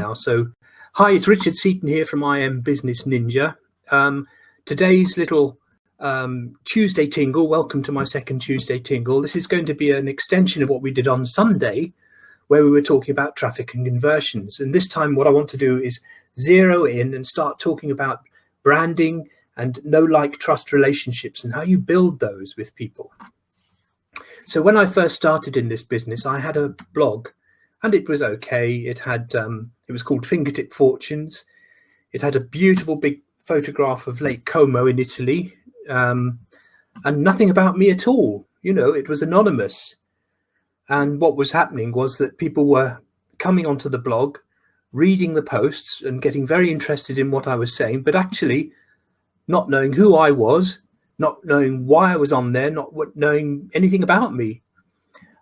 now. So, hi, it's Richard Seaton here from I Am Business Ninja. Today's little Tuesday Tingle, welcome to my second Tuesday Tingle. This is going to be an extension of what we did on Sunday, where we were talking about traffic and conversions. And this time what I want to do is zero in and start talking about branding and know, like, trust relationships and how you build those with people. So when I first started in this business, I had a blog and it was okay. It had, it was called Fingertip Fortunes. It had a beautiful big photograph of Lake Como in Italy, and nothing about me at all. You know, it was anonymous. And what was happening was that people were coming onto the blog, reading the posts and getting very interested in what I was saying, but actually not knowing who I was, not knowing why I was on there, not knowing anything about me.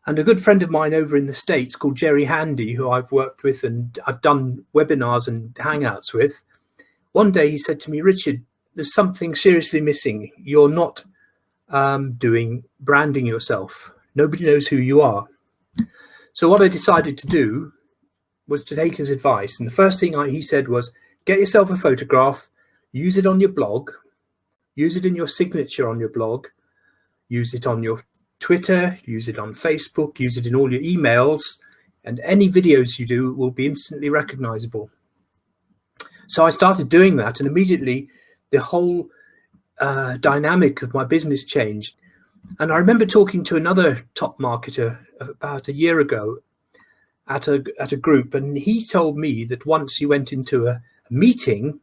And a good friend of mine over in the States called Jerry Handy, who I've worked with and I've done webinars and hangouts with, one day he said to me, Richard, there's something seriously missing. You're not doing branding yourself. Nobody knows who you are. So what I decided to do was to take his advice. And the first thing he said was, get yourself a photograph, use it on your blog, use it in your signature on your blog, use it on your Twitter, use it on Facebook, use it in all your emails, and any videos you do will be instantly recognizable. So I started doing that, and immediately the whole dynamic of my business changed. And I remember talking to another top marketer about a year ago at a group, and he told me that once he went into a meeting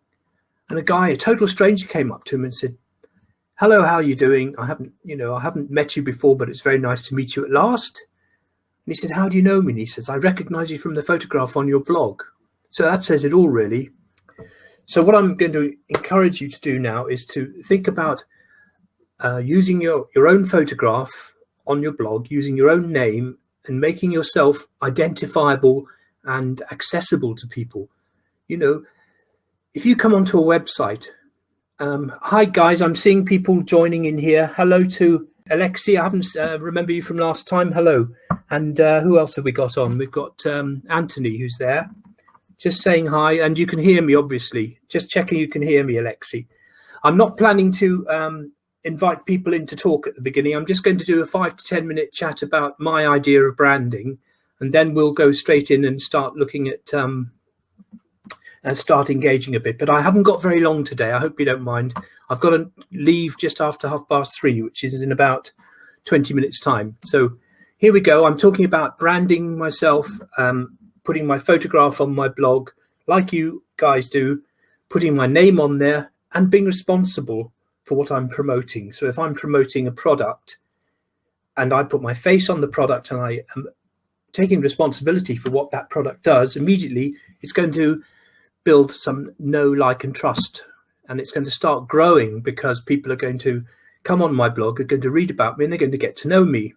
and a total stranger came up to him and said, hello, how are you doing? I haven't met you before, but it's very nice to meet you at last. And he said, how do you know me? And he says, I recognize you from the photograph on your blog. So that says it all, really. So what I'm going to encourage you to do now is to think about using your own photograph on your blog, using your own name and making yourself identifiable and accessible to people. You know, if you come onto a website, hi guys, I'm seeing people joining in here. Hello to Aleksi, I haven't remember you from last time. Hello. And who else have we got on? We've got Anthony, who's there. Just saying hi, and you can hear me, obviously. Just checking you can hear me, Aleksi. I'm not planning to invite people in to talk at the beginning. I'm just going to do a 5 to 10 minute chat about my idea of branding, and then we'll go straight in and start looking at start engaging a bit. But I haven't got very long today. I hope you don't mind. I've got to leave just after 3:30, which is in about 20 minutes time. So here we go. I'm talking about branding myself, putting my photograph on my blog like you guys do, putting my name on there and being responsible for what I'm promoting. So if I'm promoting a product and I put my face on the product and I am taking responsibility for what that product does, immediately it's going to build some know, like, and trust. And it's going to start growing because people are going to come on my blog, are going to read about me, and they're going to get to know me.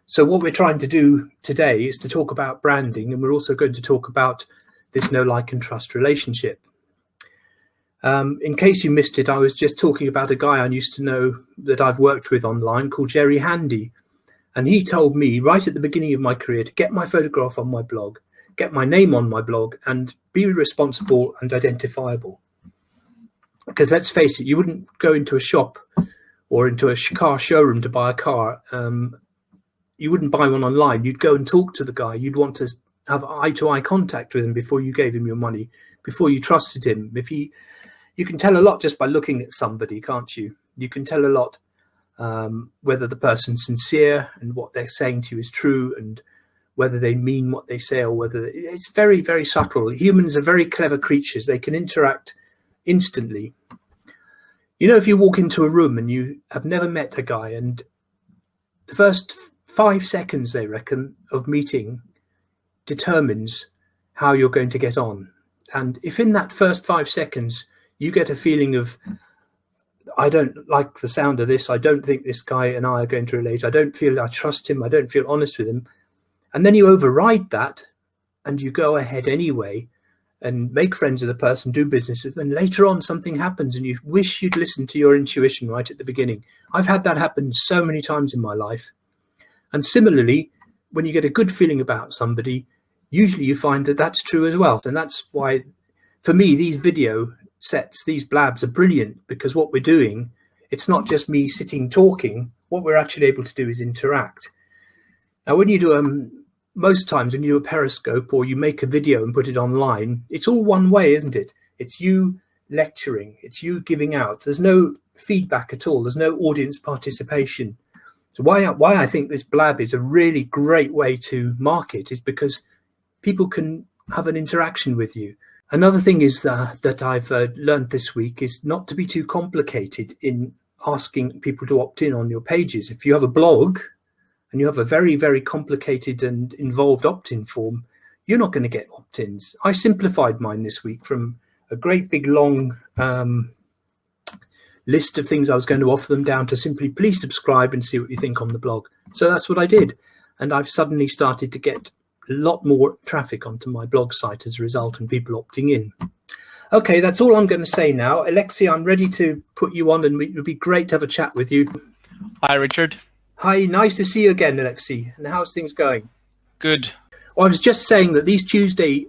So what we're trying to do today is to talk about branding, and we're also going to talk about this know, like, and trust relationship. In case you missed it, I was just talking about a guy I used to know that I've worked with online called Jerry Handy. And he told me right at the beginning of my career to get my photograph on my blog, get my name on my blog, and be responsible and identifiable. Because let's face it, you wouldn't go into a shop or into a car showroom to buy a car. You wouldn't buy one online. You'd go and talk to the guy. You'd want to have eye-to-eye contact with him before you gave him your money, before you trusted him. You can tell a lot just by looking at somebody, can't you? You can tell a lot whether the person's sincere and what they're saying to you is true, and whether they mean what they say, or whether it's very, very subtle. Humans are very clever creatures. They can interact instantly. You know, if you walk into a room and you have never met a guy, and the first 5 seconds, they reckon, of meeting determines how you're going to get on. And if in that first 5 seconds you get a feeling of, I don't like the sound of this, I don't think this guy and I are going to relate, I don't feel I trust him, I don't feel honest with him, and then you override that and you go ahead anyway and make friends with the person, do business with them, and later on something happens and you wish you'd listened to your intuition right at the beginning. I've had that happen so many times in my life. And similarly, when you get a good feeling about somebody, usually you find that that's true as well. And that's why, for me, these video sets, these blabs are brilliant, because what we're doing, it's not just me sitting talking. What we're actually able to do is interact. Now, when you do most times when you do a Periscope or you make a video and put it online, it's all one way, isn't it? It's you lecturing, it's you giving out. There's no feedback at all. There's no audience participation. So why I think this blab is a really great way to market is because people can have an interaction with you. Another thing is that I've learned this week is not to be too complicated in asking people to opt in on your pages. If you have a blog and you have a very, very complicated and involved opt-in form, you're not going to get opt-ins. I simplified mine this week from a great big long list of things I was going to offer them down to simply please subscribe and see what you think on the blog. So that's what I did. And I've suddenly started to get a lot more traffic onto my blog site as a result, and people opting in. Okay, that's all I'm going to say now. Aleksi, I'm ready to put you on, and it would be great to have a chat with you. Hi, Richard. Hi, nice to see you again, Aleksi. And how's things going? Good. Well, I was just saying that these Tuesday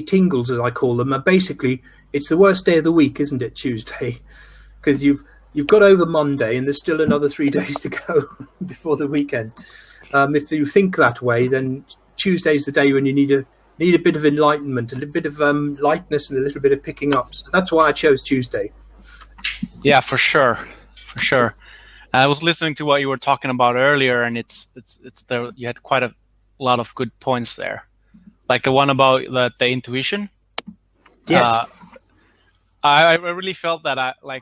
tingles, as I call them, are basically, it's the worst day of the week, isn't it, Tuesday? Because you've got over Monday and there's still another 3 days to go before the weekend. If you think that way, then Tuesday's the day when you need a bit of enlightenment, a little bit of lightness, and a little bit of picking up. So that's why I chose Tuesday. Yeah, for sure. I was listening to what you were talking about earlier, and you had quite a lot of good points there, like the one about the intuition. Yes. I really felt that one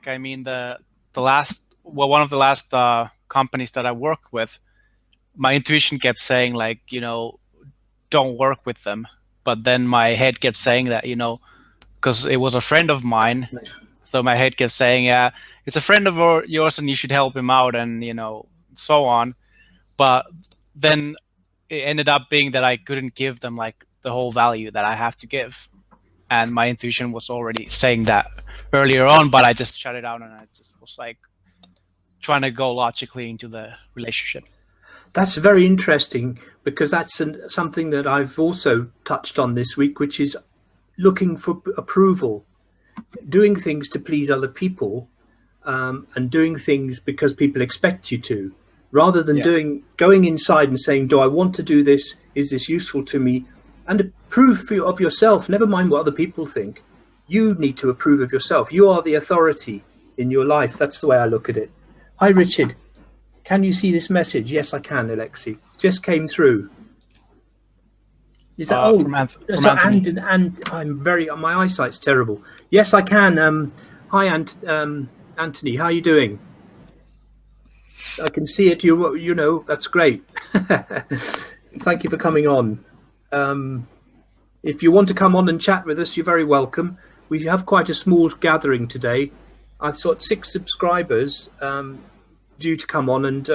of the last companies that I worked with, my intuition kept saying don't work with them, but then my head kept saying that because it was a friend of mine, so my head kept saying, yeah, it's a friend of yours and you should help him out, and so on. But then it ended up being that I couldn't give them the whole value that I have to give, and my intuition was already saying that earlier on, but I just shut it out and I just was trying to go logically into the relationship. That's very interesting, because that's something that I've also touched on this week, which is looking for approval, doing things to please other people, and doing things because people expect you to, rather than going inside and saying, do I want to do this? Is this useful to me? And approve of yourself. Never mind what other people think. You need to approve of yourself. You are the authority in your life. That's the way I look at it. Hi, Richard. Can you see this message? Yes, I can, Aleksi. Just came through. Is that from Anthony. And I'm my eyesight's terrible. Yes, I can. Hi, Anthony. How are you doing? I can see it. That's great. Thank you for coming on. If you want to come on and chat with us, you're very welcome. We have quite a small gathering today. I've got 6 subscribers due to come on, and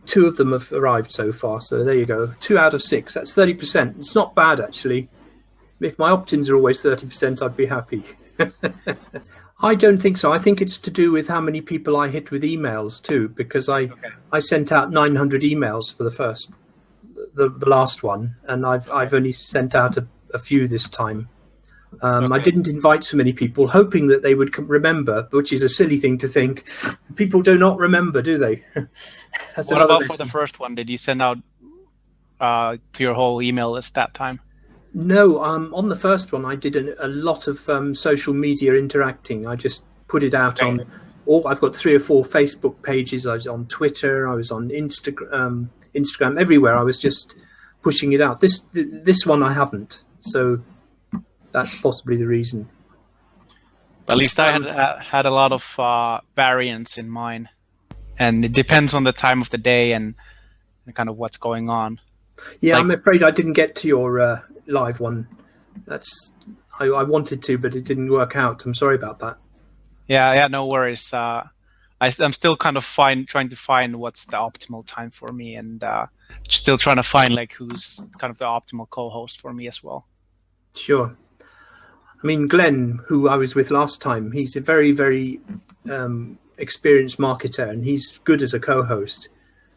2 of them have arrived so far. So there you go. 2 out of 6. That's 30%. It's not bad, actually. If my opt-ins are always 30%, I'd be happy. I don't think so. I think it's to do with how many people I hit with emails too, because I sent out 900 emails for the last one, and I've only sent out a few this time. I didn't invite so many people, hoping that they would remember, which is a silly thing to think. People do not remember, do they? What about for the first one? Did you send out to your whole email list that time? No, on the first one, I did a lot of social media interacting. I just put it out on I've got 3 or 4 Facebook pages. I was on Twitter. I was on Instagram, everywhere. I was just pushing it out. This one I haven't. So that's possibly the reason. At least I had a lot of variants in mine, and it depends on the time of the day and kind of what's going on. Yeah, I'm afraid I didn't get to your live one. I wanted to, but it didn't work out. I'm sorry about that. Yeah, no worries. I'm still kind of trying to find what's the optimal time for me, and still trying to find who's kind of the optimal co-host for me as well. Sure. I mean, Glenn, who I was with last time, he's a very, very experienced marketer, and he's good as a co-host,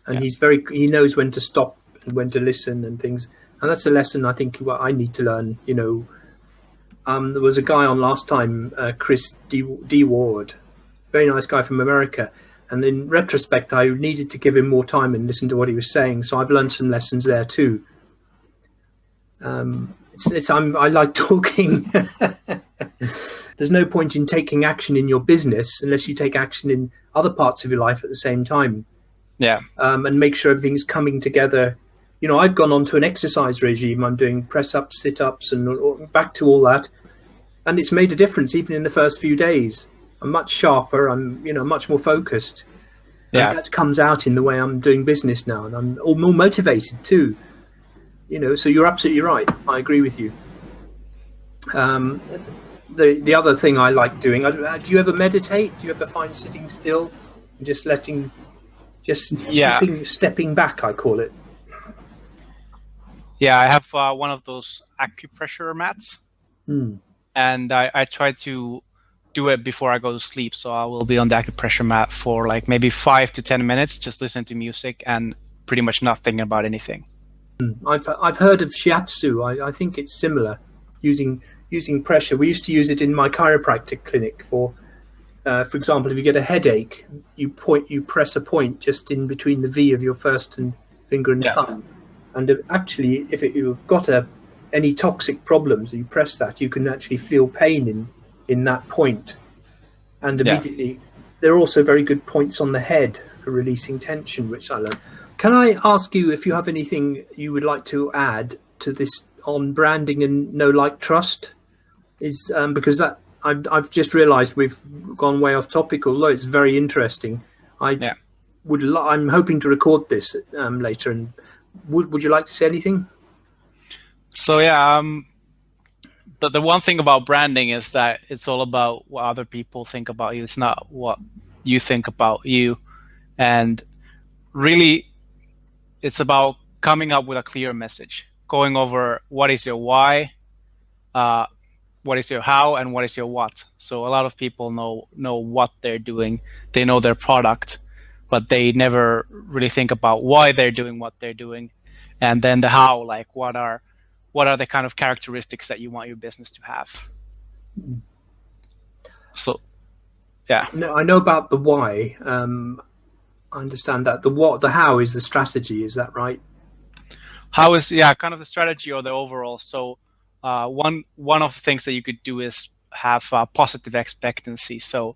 and he knows when to stop and when to listen and things. And that's a lesson I think what I need to learn. There was a guy on last time, Chris D. Ward, very nice guy from America. And in retrospect, I needed to give him more time and listen to what he was saying. So I've learned some lessons there too. I like talking. There's no point in taking action in your business unless you take action in other parts of your life at the same time. Yeah. And make sure everything's coming together. I've gone on to an exercise regime. I'm doing press-ups, sit-ups, and back to all that. And it's made a difference even in the first few days. I'm much sharper. I'm, much more focused. Yeah. And that comes out in the way I'm doing business now. And I'm all more motivated too. So you're absolutely right. I agree with you. The other thing I like doing, do you ever meditate? Do you ever find sitting still and just stepping back, I call it? Yeah, I have one of those acupressure mats, and I try to do it before I go to sleep. So I will be on the acupressure mat for like maybe 5 to 10 minutes, just listen to music and pretty much not thinking about anything. I've heard of shiatsu. I think it's similar, using pressure. We used to use it in my chiropractic clinic for example, if you get a headache, you press a point just in between the V of your first finger and thumb. And actually, if you've got any toxic problems, you press that, you can actually feel pain in that point. And immediately, there are also very good points on the head for releasing tension, which I learned. Can I ask you if you have anything you would like to add to this on branding and know, like, trust? Because that I've just realised we've gone way off topic, although it's very interesting. I'm hoping to record this later. And would you like to say anything? So the one thing about branding is that it's all about what other people think about you. It's not what you think about you, and really, it's about coming up with a clear message, going over what is your why, what is your how, and what is your what. So a lot of people know what they're doing. They know their product, but they never really think about why they're doing what they're doing. And then the how, like what are the kind of characteristics that you want your business to have. So, yeah. No, I know about the why. I understand that. The how is the strategy. Is that right? How is kind of the strategy or the overall. So one of the things that you could do is have positive expectancy. So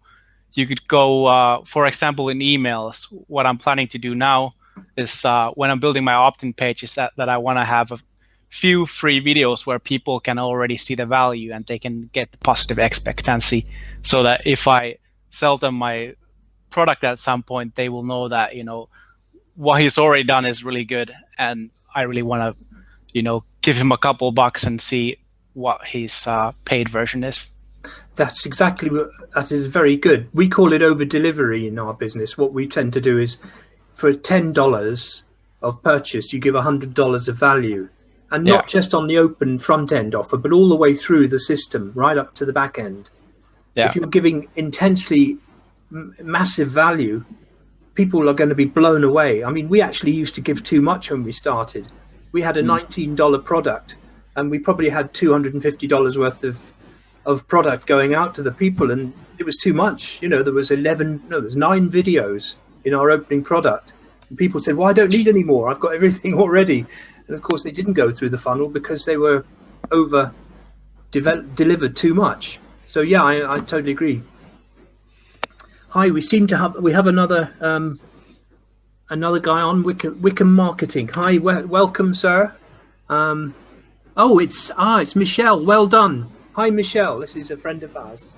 you could go, for example, in emails. What I'm planning to do now is when I'm building my opt-in page is that I want to have a few free videos where people can already see the value and they can get the positive expectancy, so that if I sell them my product at some point, they will know that what he's already done is really good, and I really want to give him a couple bucks and see what his paid version is. That's exactly that is very good. We call it over delivery in our business. What we tend to do is for $10 of purchase, you give $100 of value, and not just on the open front end offer, but all the way through the system, right up to the back end. If you're giving intensely massive value, people are going to be blown away. I mean, we actually used to give too much when we started. We had a $19 product, and we probably had $250 worth of product going out to the people, and it was too much. There was 9 videos in our opening product, and people said, "Well, I don't need any more. I've got everything already." And of course, they didn't go through the funnel because they were delivered too much. So I totally agree. Hi, we have another guy on Wickham Marketing. Hi, welcome, sir. It's Michelle. Well done. Hi, Michelle. This is a friend of ours.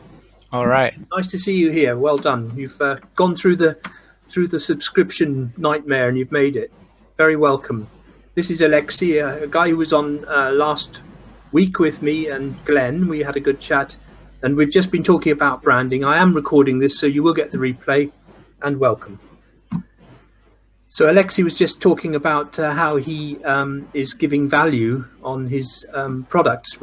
All right. Nice to see you here. Well done. You've gone through the subscription nightmare and you've made it. Very welcome. This is Aleksi, a guy who was on last week with me and Glenn. We had a good chat, and we've just been talking about branding. I am recording this, so you will get the replay, and welcome. So Aleksi was just talking about how he is giving value on his products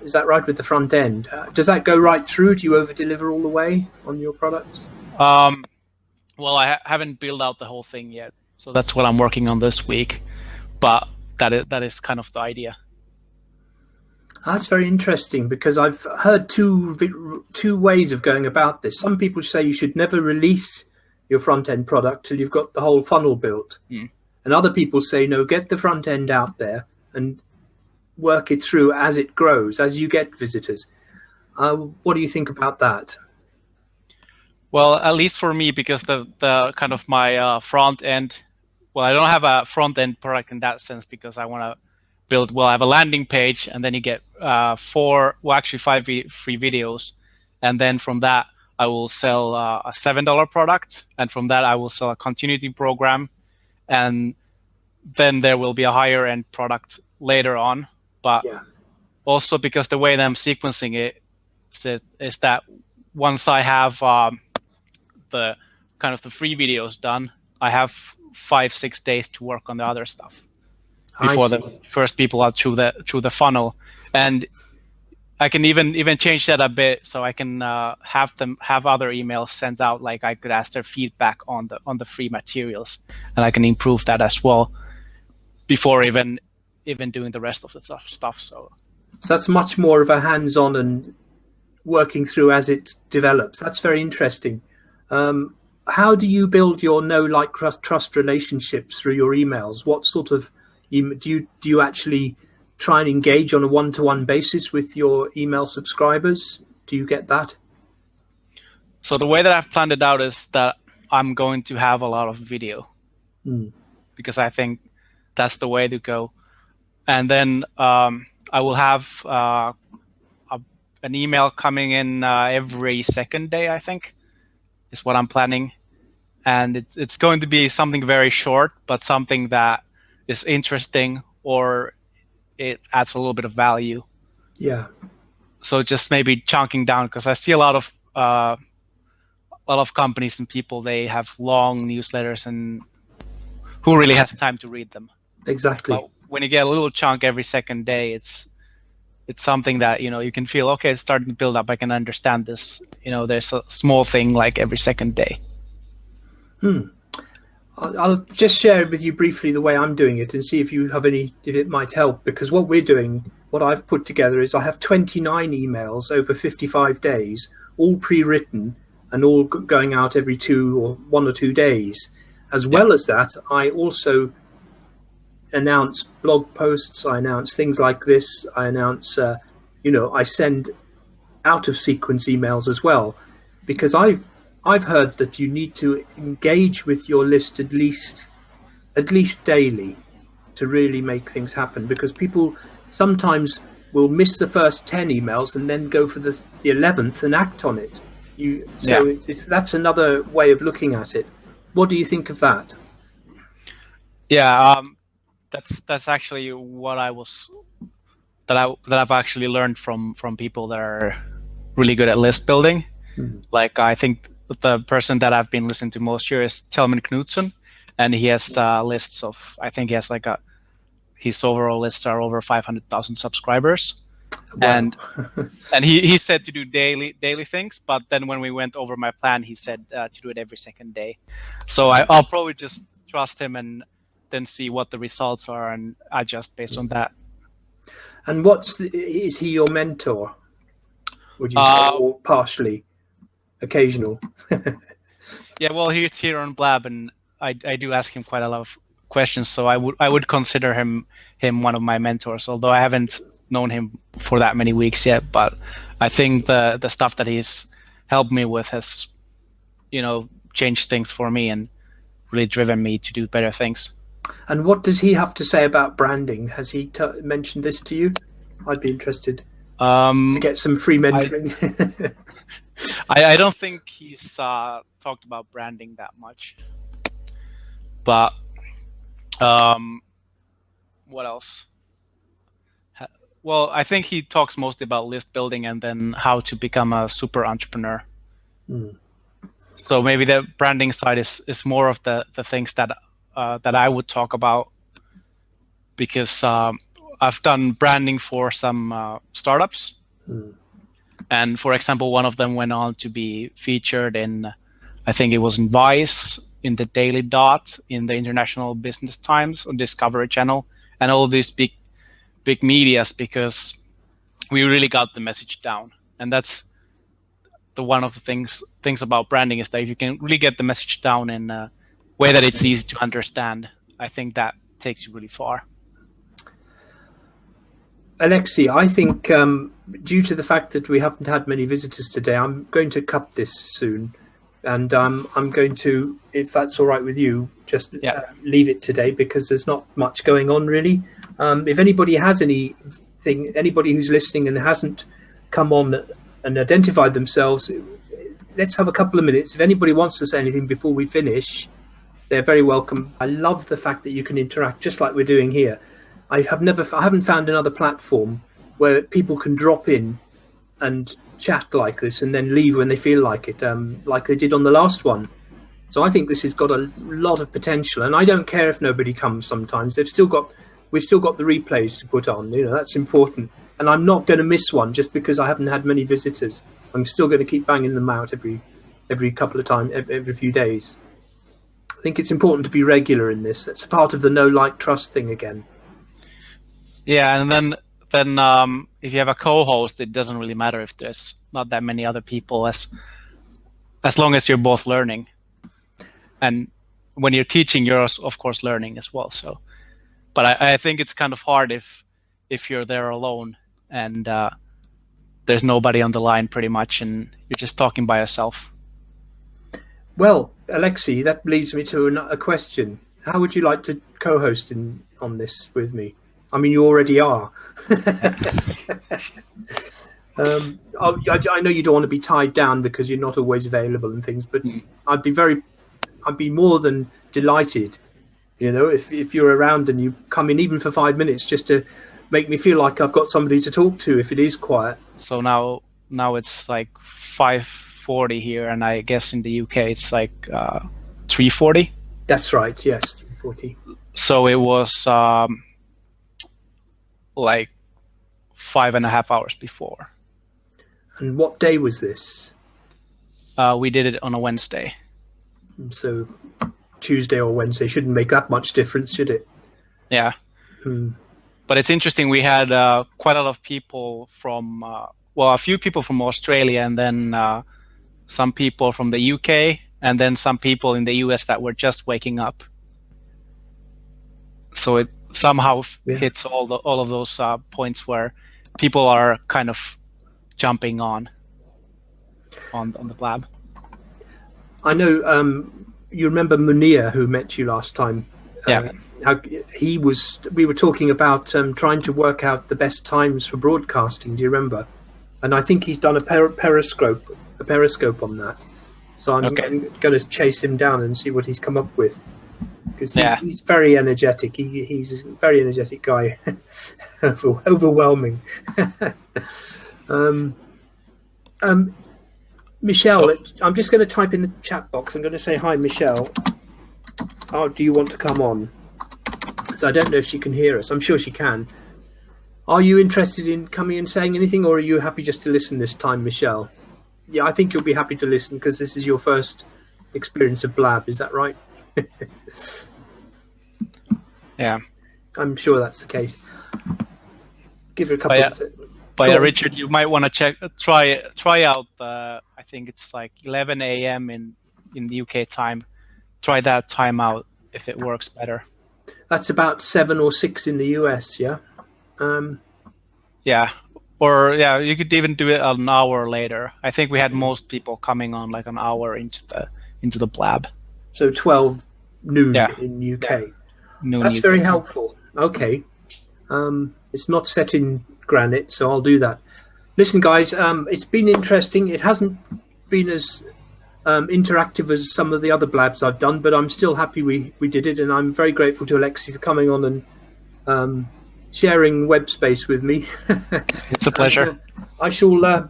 is that right, with the front end? Does that go right through? Do you over-deliver all the way on your products? Well, I haven't built out the whole thing yet, so that's what I'm working on this week. But that is kind of the idea. That's very interesting, because I've heard two ways of going about this. Some people say you should never release your front-end product till you've got the whole funnel built. And other people say, no, get the front end out there and work it through as it grows, as you get visitors. What do you think about that? Well, at least for me, because the kind of my front end, well, I don't have a front end product in that sense, because I want to build, well, I have a landing page, and then you get 5 free videos. And then from that, I will sell a $7 product. And from that, I will sell a continuity program. And then there will be a higher end product later on. But also because the way that I'm sequencing it is that once I have the kind of the free videos done, I have 5-6 days to work on the other stuff before the first people are through the funnel. And I can even change that a bit, so I can have other emails sent out. Like I could ask their feedback on the free materials, and I can improve that as well before even doing the rest of the stuff. So that's much more of a hands-on and working through as it develops. That's very interesting. How do you build your know, like, trust relationships through your emails? What sort of do you actually try and engage on a one-to-one basis with your email subscribers? Do you get that? So the way that I've planned it out is that I'm going to have a lot of video, because I think that's the way to go. And then I will have an email coming in every second day, I think, is what I'm planning. And it's going to be something very short, but something that is interesting, or it adds a little bit of value. Yeah. So just maybe chunking down, because I see a lot of companies and people, they have long newsletters, and who really has time to read them? Exactly. But when you get a little chunk every second day, it's something that, you can feel, okay, it's starting to build up. I can understand this. There's a small thing like every second day. I'll just share with you briefly the way I'm doing it, and see if it might help. Because what I've put together is I have 29 emails over 55 days, all pre-written and all going out every 1 or 2 days. As well as that, I also announce blog posts, I announce things like this, I announce, I send out of sequence emails as well, because I've heard that you need to engage with your list at least daily to really make things happen, because people sometimes will miss the first 10 emails and then go for the 11th and act on it. That's another way of looking at it. What do you think of that? Yeah, that's actually what I've actually learned from people that are really good at list building. Like I think the person that I've been listening to most here is Telman Knudsen, and he has lists of, I think he has his overall lists are over 500,000 subscribers. Wow. And he said to do daily things, but then when we went over my plan, he said to do it every second day. So I'll probably just trust him and then see what the results are and adjust based on that. And is he your mentor? Would you say, or partially occasional? Yeah, well, he's here on Blab, and I do ask him quite a lot of questions, so I would consider him one of my mentors, although I haven't known him for that many weeks yet. But I think the stuff that he's helped me with has, changed things for me and really driven me to do better things. And what does he have to say about branding? Has he mentioned this to you? I'd be interested to get some free mentoring. I don't think he's talked about branding that much. But what else? Well, I think he talks mostly about list building and then how to become a super entrepreneur. So maybe the branding side is more of the things that I would talk about, because I've done branding for some startups. And for example, one of them went on to be featured in, I think it was in Vice, in the Daily Dot, in the International Business Times on Discovery Channel, and all these big medias, because we really got the message down. And that's one of the things about branding, is that if you can really get the message down in a way that it's easy to understand, I think that takes you really far. Aleksi, I think due to the fact that we haven't had many visitors today, I'm going to cut this soon. And I'm going to, if that's all right with you, just leave it today, because there's not much going on really. If anybody has anything, anybody who's listening and hasn't come on and identified themselves, let's have a couple of minutes. If anybody wants to say anything before we finish, they're very welcome. I love the fact that you can interact just like we're doing here. I haven't found another platform where people can drop in and chat like this and then leave when they feel like it, like they did on the last one. So I think this has got a lot of potential, and I don't care if nobody comes sometimes. We've still got the replays to put on, that's important. And I'm not going to miss one just because I haven't had many visitors. I'm still going to keep banging them out every couple of times, every few days. I think it's important to be regular in this. That's part of the know, like, trust thing again. Yeah, and then if you have a co-host, it doesn't really matter if there's not that many other people, as long as you're both learning. And when you're teaching, you're of course learning as well. So, but I think it's kind of hard if you're there alone and there's nobody on the line pretty much, and you're just talking by yourself. Well, Aleksi, that leads me to a question. How would you like to co-host on this with me? I mean, you already are. I know you don't want to be tied down because you're not always available and things, but I'd be more than delighted, if you're around and you come in even for 5 minutes, just to make me feel like I've got somebody to talk to if it is quiet. So now it's like 5:40 here, and I guess in the UK it's like 3:40. That's right. Yes, 3:40. So it was like 5.5 hours before. And what day was this? We did it on a Wednesday. So Tuesday or Wednesday shouldn't make that much difference, should it? Yeah. But it's interesting. We had quite a lot of people from, a few people from Australia, and then some people from the UK, and then some people in the US that were just waking up. So it somehow hits all of those points where people are kind of jumping on the blab. I know you remember Munir, who met you last time. Yeah. How we were talking about trying to work out the best times for broadcasting. Do you remember? And I think he's done a periscope on that. So I'm going to chase him down and see what he's come up with, because he's very energetic. He's a very energetic guy. Overwhelming. Michelle, I'm just going to type in the chat box. I'm going to say, hi, Michelle. Oh, do you want to come on? So I don't know if she can hear us. I'm sure she can. Are you interested in coming and saying anything, or are you happy just to listen this time, Michelle? Yeah, I think you'll be happy to listen because this is your first experience of Blab. Is that right? Yeah. I'm sure that's the case. Give her a couple of seconds. But Richard, you might want to try out. I think it's like 11 a.m. in the UK time. Try that time out if it works better. That's about 7 or 6 in the US, yeah. Yeah, or you could even do it an hour later. I think we had most people coming on like an hour into the blab. So 12 noon in UK. Yeah. Noon That's UK very time. helpful. Okay, it's not set in granite, so I'll do that. Listen, guys, it's been interesting. It hasn't been as interactive as some of the other blabs I've done, but I'm still happy we did it, and I'm very grateful to Aleksi for coming on and sharing web space with me. It's a pleasure. I shall.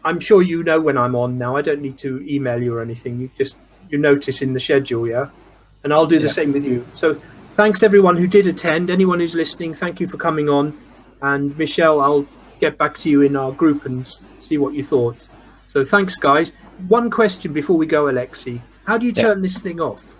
I'm sure you know when I'm on now. I don't need to email you or anything. You notice in the schedule, yeah, and I'll do the same with you. So thanks everyone who did attend. Anyone who's listening, thank you for coming on. And Michelle, I'll get back to you in our group and see what you thought. So thanks, guys. One question before we go, Aleksi. How do you turn this thing off?